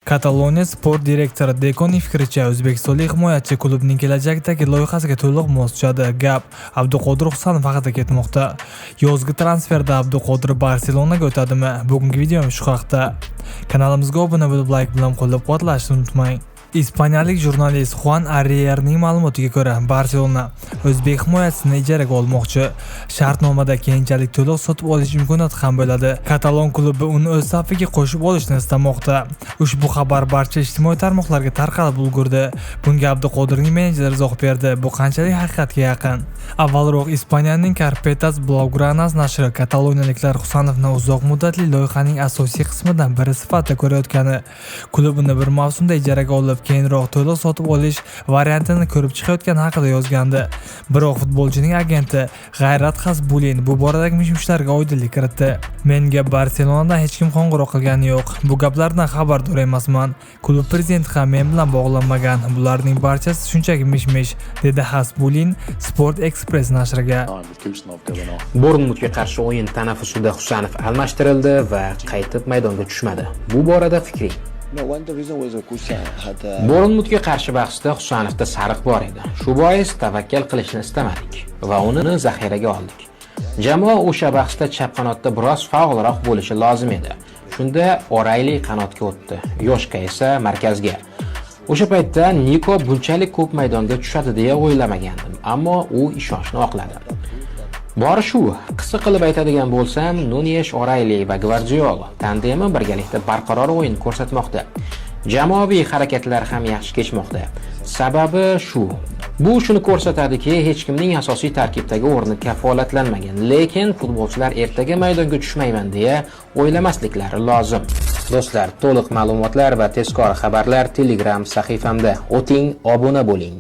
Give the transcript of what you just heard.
Kataloniya sport direktori Dekoning fikricha, o'zbekistonlik himoyachi klubning kelajakdagi loyihasiga to'liq mos tushadi. Gap Abduqodir Husanov haqida ketmoqda. Yozgi transferda Abduqodir Barselonaga o'tadimi? Bugungi videomiz shu haqda. Kanalimizga obuna bo'lib, like bilan qo'llab-quvvatlashni unutmang. Ispaniyalik jurnalist Juan Arrierning ma'lumotiga ko'ra, Barselona o'zbek himoyachisini ijaraga olmoqchi. Shartnomada keyinchalik to'liq sotib olish imkoniyati ham bo'ladi. Katalon klubi uni o'z safiga qo'shib olishni istamoqda. Ushbu xabar barcha ijtimoiy tarmoqlarga tarqalib ulgurdi. Bunga Abduqodirning menejeri izoh berdi. Bu qanchalik haqiqatga yaqin? Avvalroq Ispaniyaning Carpetas Blaugranas nashri kataloniyaliklar Husanovni uzoq muddatli loyihaning asosiy qismidan biri sifatida ko'rayotgani, klubini bir mavsumda ijaraga olib keyinroq to'liq sotib olish variantini ko'rib chiqayotgani haqida yozgandi. Biroq futbolchining agenti G'ayrat Xasbulin bu boradagi mish-mishlarga oydinlik kiritdi. Menga Barselonadan hech kim qo'ng'iroq qilgani yo'q. Bu gaplardan xabardor emasman. Klub prezidenti ham men bilan bog'lanmagan. Bularning barchasi shunchaki mish-mish, dedi Xasbulin Sport Express nashriga. Bournemouthga qarshi o'yin tanaffusida Husanov almashtirildi va qaytib maydonga tushmadi. Bu borada fikring? Bournemouthga qarshi bahsda Husanovda sariq bor edi. Shu bois tavakkal qilishni istamadik va uni zaxiraga oldik. Jamoa o'sha bahsda chap qanotda biroz faolroq bo'lishi lozim edi. Shunda O'Rayli qanotga o'tdi, Yoshka esa markazga. O'sha paytda Niko bunchalik ko'p maydonga tushadi deya o'ylamagandim, ammo u ishonchni oqladi. Bori shu, qisqa qilib aytadigan bo'lsam, Nunez, O'Rayli va Gvardiola tandemi birgalikda barqaror o'yin ko'rsatmoqda. Jamoaviy harakatlar ham yaxshi kechmoqda. Sababi shu. Bu shuni ko'rsatadiki, hech kimning asosiy tarkibdagi o'rni kafolatlanmagan, lekin futbolchilar ertaga maydonga tushmayman deya o'ylamasliklari lozim. Do'stlar, to'liq ma'lumotlar va tezkor xabarlar Telegram sahifamda. O'ting, obuna bo'ling.